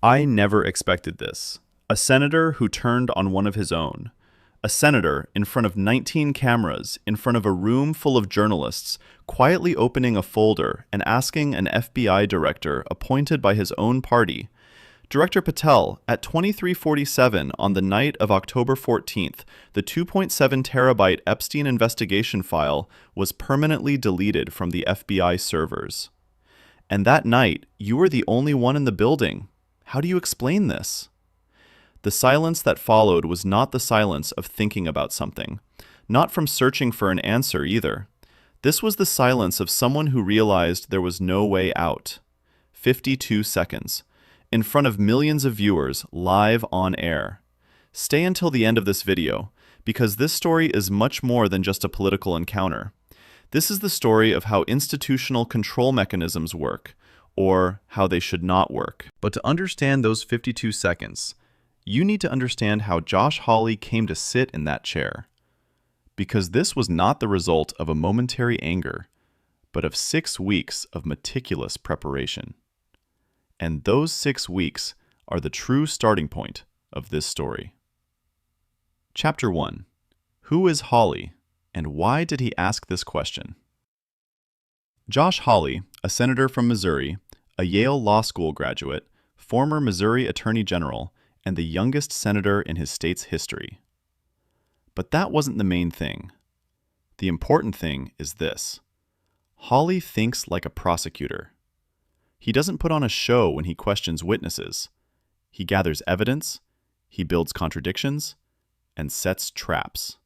I never expected this. A senator who turned on one of his own. A senator in front of 19 cameras, in front of a room full of journalists, quietly opening a folder and asking an FBI director appointed by his own party, Director Patel, at 23:47 on the night of October 14th, the 2.7 terabyte Epstein investigation file was permanently deleted from the FBI servers. And that night, you were the only one in the building. How do you explain this? The silence that followed was not the silence of thinking about something, not from searching for an answer either. This was the silence of someone who realized there was no way out. 52 seconds. In front of millions of viewers, live on air. Stay until the end of this video, because this story is much more than just a political encounter. This is the story of how institutional control mechanisms work, or how they should not work. But to understand those 52 seconds, you need to understand how Josh Hawley came to sit in that chair. Because this was not the result of a momentary anger, but of 6 weeks of meticulous preparation. And those 6 weeks are the true starting point of this story. Chapter 1. Who is Hawley, and why did he ask this question? Josh Hawley, a senator from Missouri, a Yale Law School graduate, former Missouri Attorney General, and the youngest senator in his state's history. But that wasn't the main thing. The important thing is this. Hawley thinks like a prosecutor. He doesn't put on a show when he questions witnesses. He gathers evidence, he builds contradictions, and sets traps.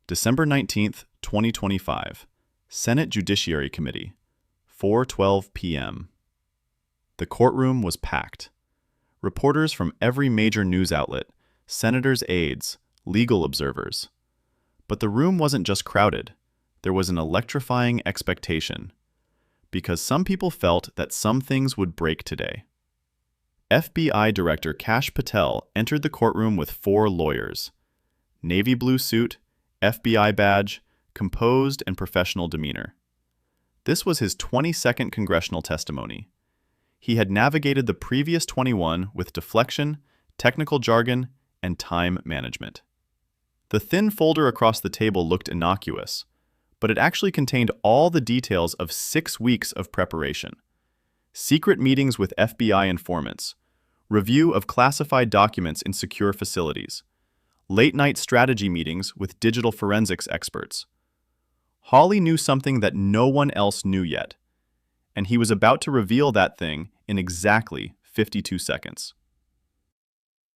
December 19th, 2025, Senate Judiciary Committee, 4:12 p.m. The courtroom was packed. Reporters from every major news outlet, senators' aides, legal observers. But the room wasn't just crowded. There was an electrifying expectation. Because some people felt that some things would break today. FBI Director KashPatel entered the courtroom with 4 lawyers. Navy blue suit, FBI badge, composed and professional demeanor. This was his 22nd congressional testimony. He had navigated the previous 21 with deflection, technical jargon, and time management. The thin folder across the table looked innocuous, but it actually contained all the details of 6 weeks of preparation. Secret meetings with FBI informants, review of classified documents in secure facilities, late-night strategy meetings with digital forensics experts. Hawley knew something that no one else knew yet, and he was about to reveal that thing in exactly 52 seconds.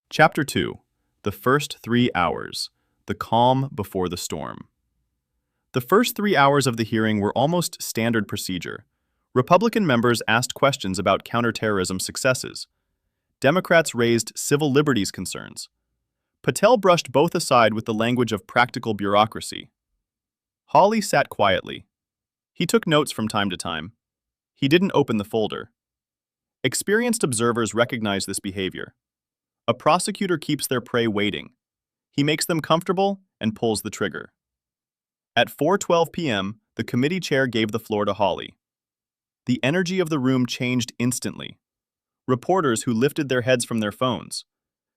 Chapter 2. The First 3 Hours. The Calm Before the Storm. The first 3 hours of the hearing were almost standard procedure. Republican members asked questions about counterterrorism successes. Democrats raised civil liberties concerns. Patel brushed both aside with the language of practical bureaucracy. Hawley sat quietly. He took notes from time to time. He didn't open the folder. Experienced observers recognize this behavior. A prosecutor keeps their prey waiting. He makes them comfortable and pulls the trigger. At 4:12 p.m., the committee chair gave the floor to Hawley. The energy of the room changed instantly. Reporters who lifted their heads from their phones.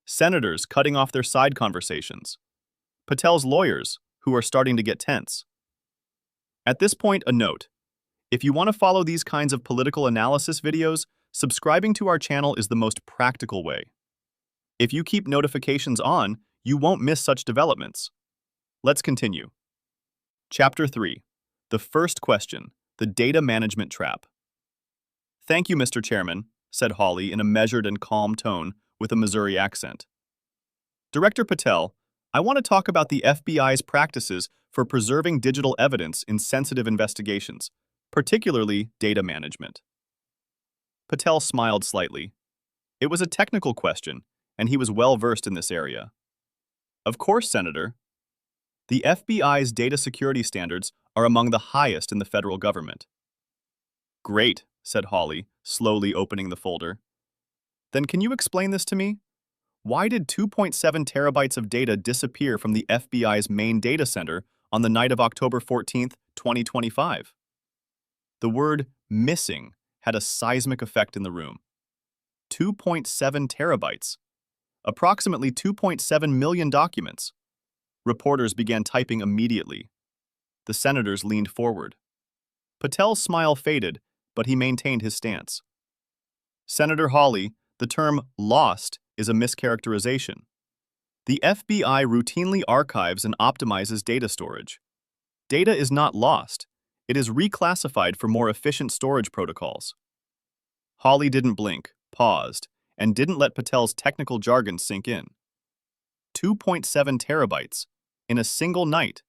Senators cutting off their side conversations. Patel's lawyers, who are starting to get tense. At this point, a note. If you want to follow these kinds of political analysis videos, subscribing to our channel is the most practical way. If you keep notifications on, you won't miss such developments. Let's continue. Chapter 3. The first question, the data management trap. Thank you, Mr. Chairman, said Hawley in a measured and calm tone with a Missouri accent. Director Patel, I want to talk about the FBI's practices for preserving digital evidence in sensitive investigations, particularly data management. Patel smiled slightly. It was a technical question, and he was well versed in this area. Of course, Senator. The FBI's data security standards are among the highest in the federal government. Great, said Hawley, slowly opening the folder. Then can you explain this to me? Why did 2.7 terabytes of data disappear from the FBI's main data center on the night of October 14th, 2025? The word missing had a seismic effect in the room. 2.7 terabytes, approximately 2.7 million documents. Reporters began typing immediately. The senators leaned forward. Patel's smile faded, but he maintained his stance. Senator Hawley, the term lost is a mischaracterization. The FBI routinely archives and optimizes data storage. Data is not lost. It is reclassified for more efficient storage protocols. Hawley didn't blink, paused, and didn't let Patel's technical jargon sink in. 2.7 terabytes in a single night,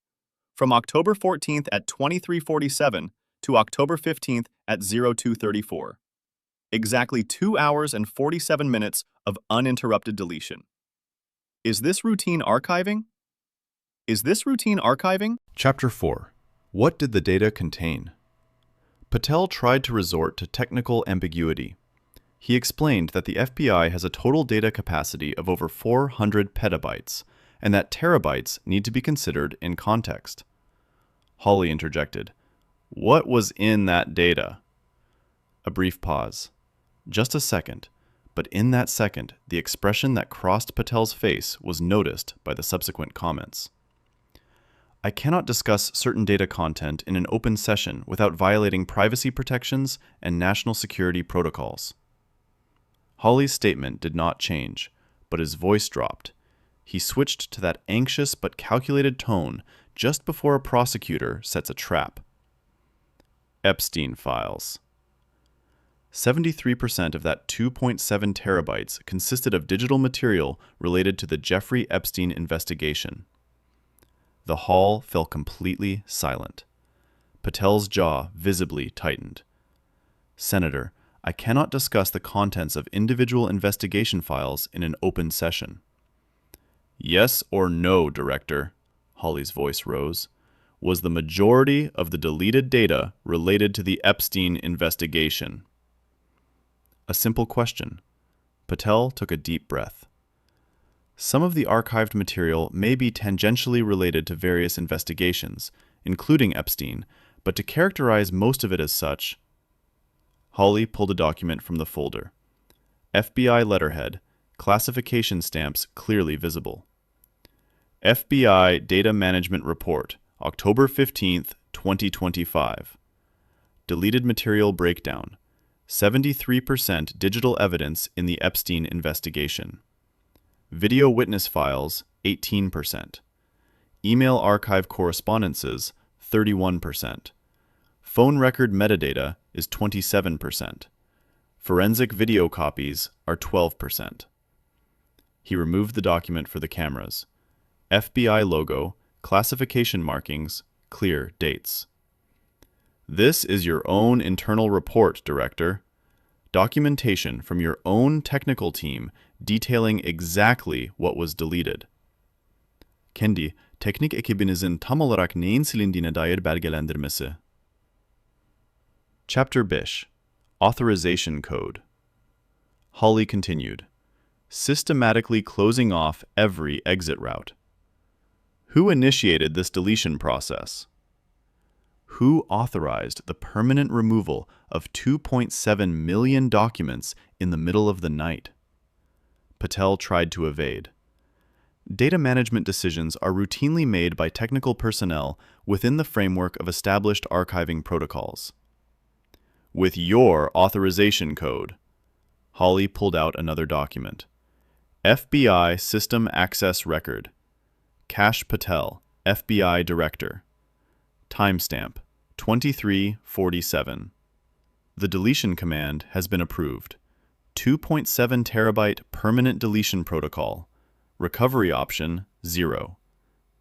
from October 14th at 23:47 to October 15th at 02:34. Exactly 2 hours and 47 minutes of uninterrupted deletion. Is this routine archiving? Chapter 4. What did the data contain? Patel tried to resort to technical ambiguity. He explained that the FBI has a total data capacity of over 400 petabytes, and that terabytes need to be considered in context. Hawley interjected, "What was in that data?" A brief pause. Just a second, but in that second, the expression that crossed Patel's face was noticed by the subsequent comments. "I cannot discuss certain data content in an open session without violating privacy protections and national security protocols." Hawley's statement did not change, but his voice dropped. He switched to that anxious but calculated tone just before a prosecutor sets a trap. Epstein files. 73% of that 2.7 terabytes consisted of digital material related to the Jeffrey Epstein investigation. The hall fell completely silent. Patel's jaw visibly tightened. "Senator, I cannot discuss the contents of individual investigation files in an open session." "Yes or no, Director?" Hawley's voice rose. "Was the majority of the deleted data related to the Epstein investigation?" A simple question. Patel took a deep breath. "Some of the archived material may be tangentially related to various investigations, including Epstein, but to characterize most of it as such..." Hawley pulled a document from the folder. FBI letterhead, classification stamps clearly visible. FBI Data Management Report, October 15th, 2025. Deleted material breakdown. 73% digital evidence in the Epstein investigation. Video witness files, 18%. Email archive correspondences, 31%. Phone record metadata is 27%. Forensic video copies are 12%. He removed the document for the cameras. FBI logo, classification markings, clear dates. "This is your own internal report, Director. Documentation from your own technical team detailing exactly what was deleted." Kendi, teknik ekibinizin tam olarak neyin silindiğine dair belgelendirmesi. Chapter Bish. Authorization Code. Hawley continued, "Systematically closing off every exit route." Who initiated this deletion process? Who authorized the permanent removal of 2.7 million documents in the middle of the night? Patel tried to evade. Data management decisions are routinely made by technical personnel within the framework of established archiving protocols. With your authorization code. Hawley pulled out another document. FBI System Access Record. KashPatel, FBI Director. Timestamp 23:47. The deletion command has been approved. 2.7 terabyte permanent deletion protocol. Recovery option 0.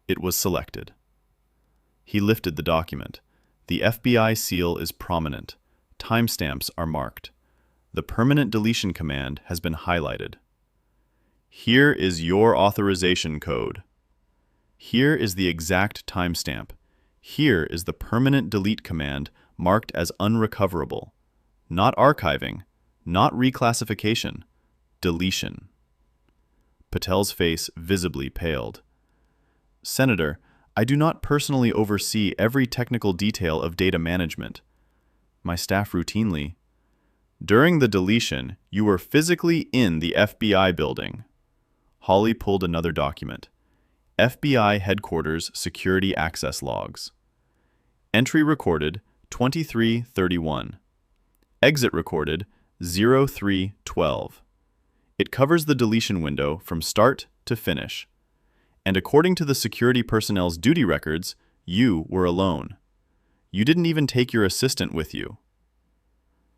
It was selected. He lifted the document. The FBI seal is prominent. Timestamps are marked. The permanent deletion command has been highlighted. Here is your authorization code. Here is the exact timestamp. Here is the permanent delete command marked as unrecoverable. Not archiving, not reclassification, deletion. Patel's face visibly paled. "Senator, I do not personally oversee every technical detail of data management. My staff routinely..." During the deletion, you were physically in the FBI building. Hawley pulled another document. FBI Headquarters Security Access Logs. Entry recorded 2331. Exit recorded 0312. It covers the deletion window from start to finish. And according to the security personnel's duty records, you were alone. You didn't even take your assistant with you.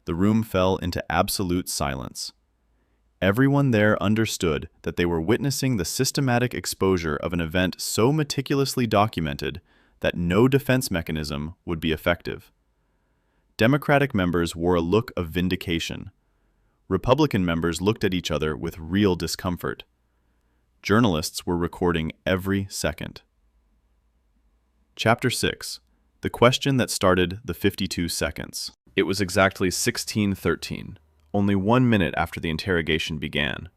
The room fell into absolute silence. Everyone there understood that they were witnessing the systematic exposure of an event so meticulously documented that no defense mechanism would be effective. Democratic members wore a look of vindication. Republican members looked at each other with real discomfort. Journalists were recording every second. Chapter 6. The question that started the 52 seconds. It was exactly 16:13, only 1 minute after the interrogation began.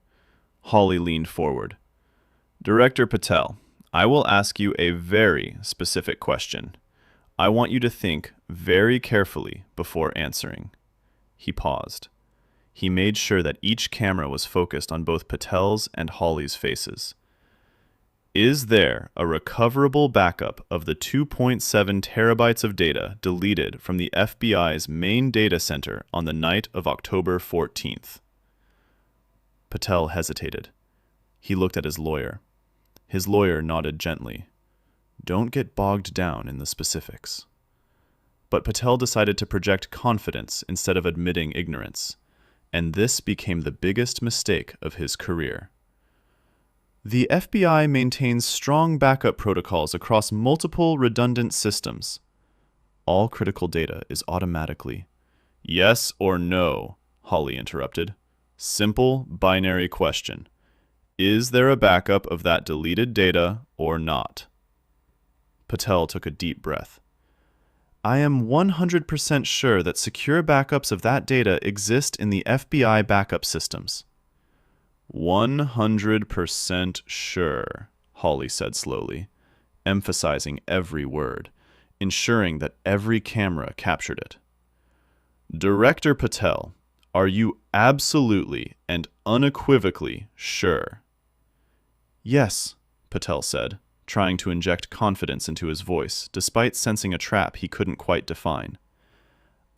Hawley leaned forward. Director Patel, I will ask you a very specific question. I want you to think very carefully before answering. He paused. He made sure that each camera was focused on both Patel's and Hawley's faces. Is there a recoverable backup of the 2.7 terabytes of data deleted from the FBI's main data center on the night of October 14th? Patel hesitated. He looked at his lawyer. His lawyer nodded gently. Don't get bogged down in the specifics. But Patel decided to project confidence instead of admitting ignorance, and this became the biggest mistake of his career. The FBI maintains strong backup protocols across multiple redundant systems. All critical data is automatically. Yes or no, Hawley interrupted. Simple binary question. Is there a backup of that deleted data or not? Patel took a deep breath. I am 100% sure that secure backups of that data exist in the FBI backup systems. 100% sure, Hawley said slowly, emphasizing every word, ensuring that every camera captured it. Director Patel, are you absolutely and unequivocally sure? Yes, Patel said, trying to inject confidence into his voice, despite sensing a trap he couldn't quite define.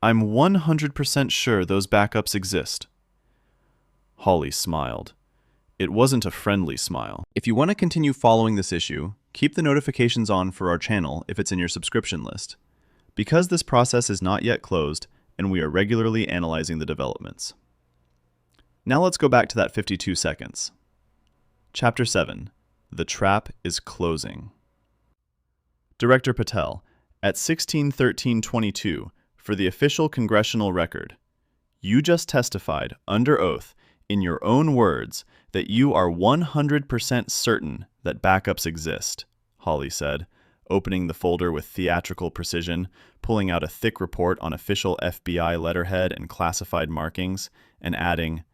I'm 100% sure those backups exist. Hawley smiled. It wasn't a friendly smile. If you want to continue following this issue, keep the notifications on for our channel if it's in your subscription list. Because this process is not yet closed, and we are regularly analyzing the developments. Now let's go back to that 52 seconds. Chapter 7. The Trap is Closing. Director Patel, at 16:13:22, for the official congressional record, you just testified under oath in your own words that you are 100% certain that backups exist, Hawley said, opening the folder with theatrical precision, pulling out a thick report on official FBI letterhead and classified markings, and adding,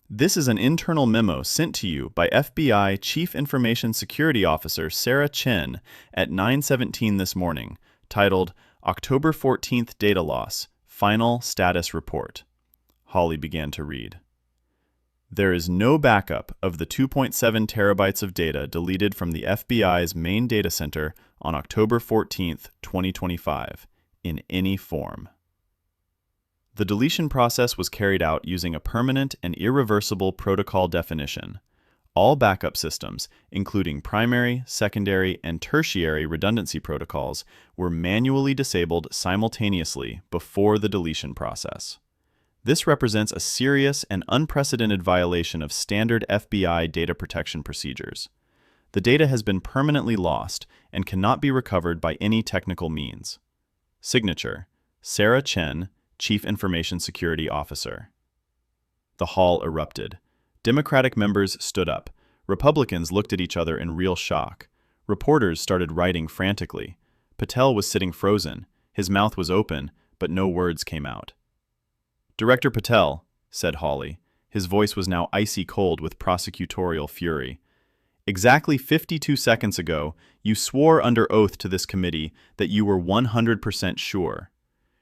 "This is an internal memo sent to you by FBI Chief Information Security Officer Sarah Chen at 9:17 this morning, titled October 14th Data Loss, Final Status Report." Hawley began to read. There is no backup of the 2.7 terabytes of data deleted from the FBI's main data center on October 14th, 2025, in any form. The deletion process was carried out using a permanent and irreversible protocol definition. All backup systems, including primary, secondary, and tertiary redundancy protocols, were manually disabled simultaneously before the deletion process. This represents a serious and unprecedented violation of standard FBI data protection procedures. The data has been permanently lost and cannot be recovered by any technical means. Signature: Sarah Chen, Chief Information Security Officer. The hall erupted. Democratic members stood up. Republicans looked at each other in real shock. Reporters started writing frantically. Patel was sitting frozen. His mouth was open, but no words came out. Director Patel, said Hawley. His voice was now icy cold with prosecutorial fury. Exactly 52 seconds ago, you swore under oath to this committee that you were 100% sure.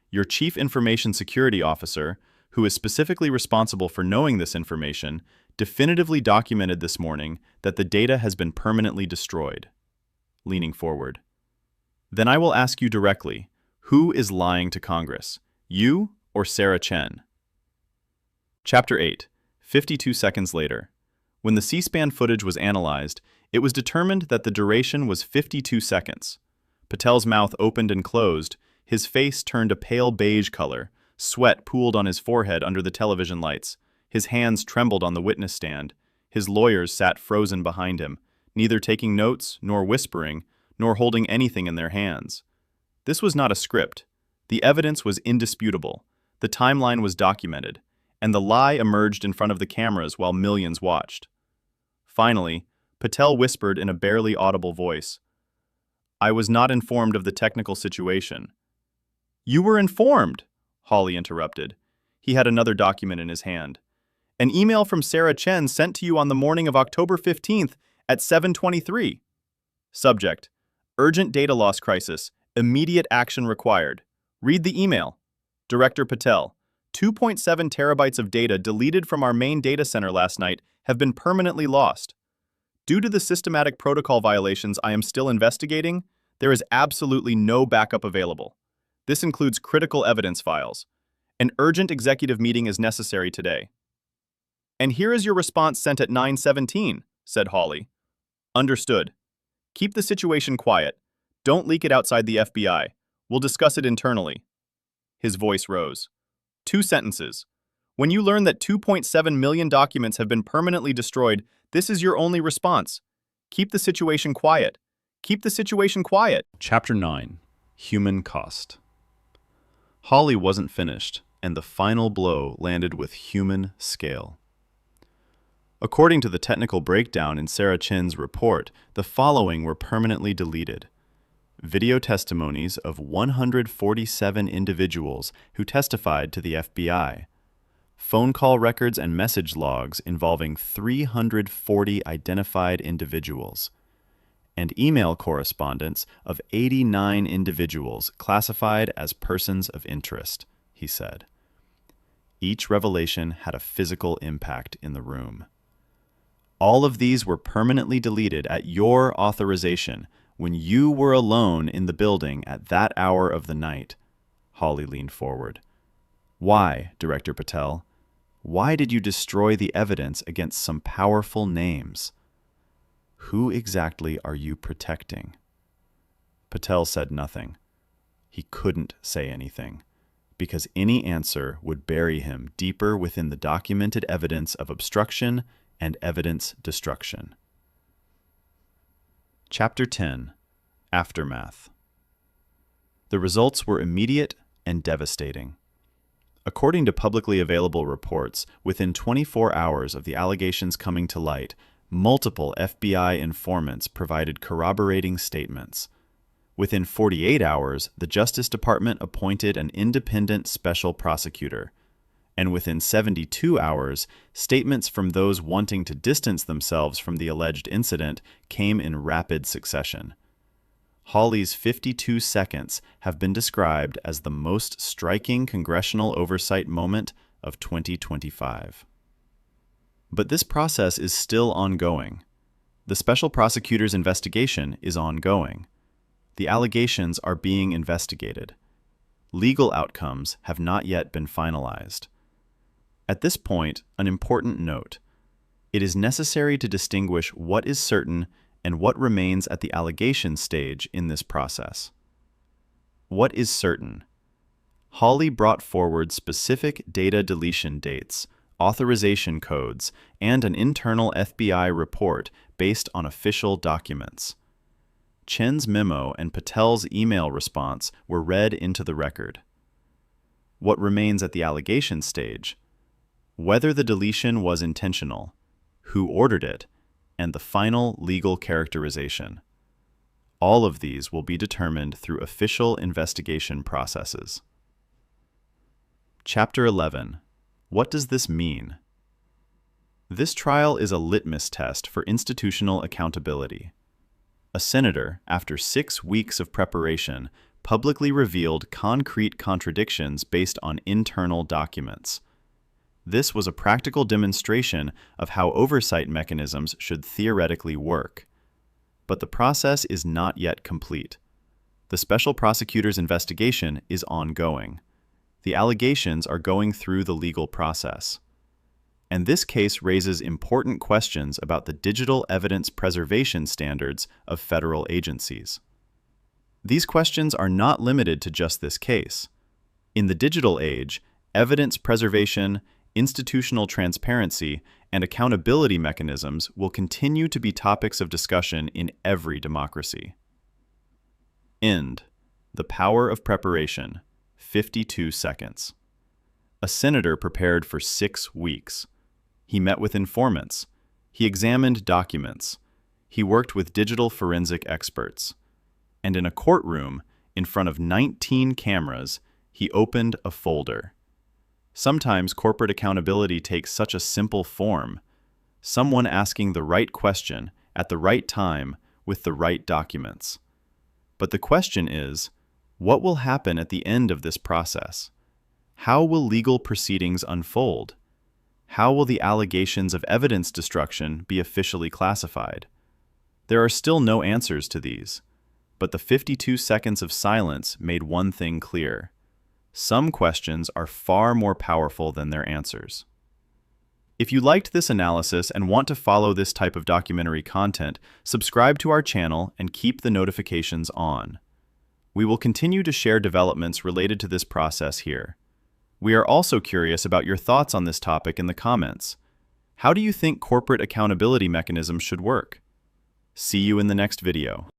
Your Chief Information Security Officer, who is specifically responsible for knowing this information, definitively documented this morning that the data has been permanently destroyed. Leaning forward. Then I will ask you directly, who is lying to Congress, you or Sarah Chen? Chapter 8, 52 seconds later. When the C-SPAN footage was analyzed, it was determined that the duration was 52 seconds. Patel's mouth opened and closed, his face turned a pale beige color, sweat pooled on his forehead under the television lights, his hands trembled on the witness stand, his lawyers sat frozen behind him, neither taking notes, nor whispering, nor holding anything in their hands. This was not a script. The evidence was indisputable, the timeline was documented, and the lie emerged in front of the cameras while millions watched. Finally, Patel whispered in a barely audible voice, "I was not informed of the technical situation." "You were informed," Hawley interrupted. He had another document in his hand. "An email from Sarah Chen sent to you on the morning of October 15th at 7:23. Subject: Urgent data loss crisis. Immediate action required. Read the email. Director Patel, 2.7 terabytes of data deleted from our main data center last night have been permanently lost. Due to the systematic protocol violations I am still investigating, there is absolutely no backup available. This includes critical evidence files. An urgent executive meeting is necessary today." "And here is your response sent at 9:17, said Hawley. "Understood. Keep the situation quiet. Don't leak it outside the FBI. We'll discuss it internally." His voice rose. 2 sentences. "When you learn that 2.7 million documents have been permanently destroyed, this is your only response. Keep the situation quiet. Keep the situation quiet." Chapter 9, Human Cost. Hawley wasn't finished, and the final blow landed with human scale. According to the technical breakdown in Sarah Chen's report, the following were permanently deleted: video testimonies of 147 individuals who testified to the FBI, phone call records and message logs involving 340 identified individuals, and email correspondence of 89 individuals classified as persons of interest, he said. Each revelation had a physical impact in the room. All of these were permanently deleted at your authorization when you were alone in the building at that hour of the night. Hawley leaned forward. "Why, Director Patel? Why did you destroy the evidence against some powerful names? Who exactly are you protecting?" Patel said nothing. He couldn't say anything, because any answer would bury him deeper within the documented evidence of obstruction and evidence destruction. Chapter 10, Aftermath. The results were immediate and devastating. According to publicly available reports, within 24 hours of the allegations coming to light, multiple FBI informants provided corroborating statements. Within 48 hours, the Justice Department appointed an independent special prosecutor. And within 72 hours, statements from those wanting to distance themselves from the alleged incident came in rapid succession. Hawley's 52 seconds have been described as the most striking congressional oversight moment of 2025. But this process is still ongoing. The special prosecutor's investigation is ongoing. The allegations are being investigated. Legal outcomes have not yet been finalized. At this point, an important note. It is necessary to distinguish what is certain and what remains at the allegation stage in this process. What is certain? Hawley brought forward specific data deletion dates, authorization codes, and an internal FBI report based on official documents. Chen's memo and Patel's email response were read into the record. What remains at the allegation stage? Whether the deletion was intentional, who ordered it, and the final legal characterization. All of these will be determined through official investigation processes. Chapter 11. What does this mean? This trial is a litmus test for institutional accountability. A senator, after 6 weeks of preparation, publicly revealed concrete contradictions based on internal documents. This was a practical demonstration of how oversight mechanisms should theoretically work. But the process is not yet complete. The special prosecutor's investigation is ongoing. The allegations are going through the legal process. And this case raises important questions about the digital evidence preservation standards of federal agencies. These questions are not limited to just this case. In the digital age, evidence preservation, institutional transparency, and accountability mechanisms will continue to be topics of discussion in every democracy. End. The power of preparation. 52 seconds. A senator prepared for 6 weeks. He met with informants. He examined documents. He worked with digital forensic experts. And in a courtroom, in front of 19 cameras, he opened a folder. Sometimes corporate accountability takes such a simple form. Someone asking the right question at the right time with the right documents. But the question is, what will happen at the end of this process? How will legal proceedings unfold? How will the allegations of evidence destruction be officially classified? There are still no answers to these, but the 52 seconds of silence made one thing clear. Some questions are far more powerful than their answers. If you liked this analysis and want to follow this type of documentary content, subscribe to our channel and keep the notifications on. We will continue to share developments related to this process here. We are also curious about your thoughts on this topic in the comments. How do you think corporate accountability mechanisms should work? See you in the next video.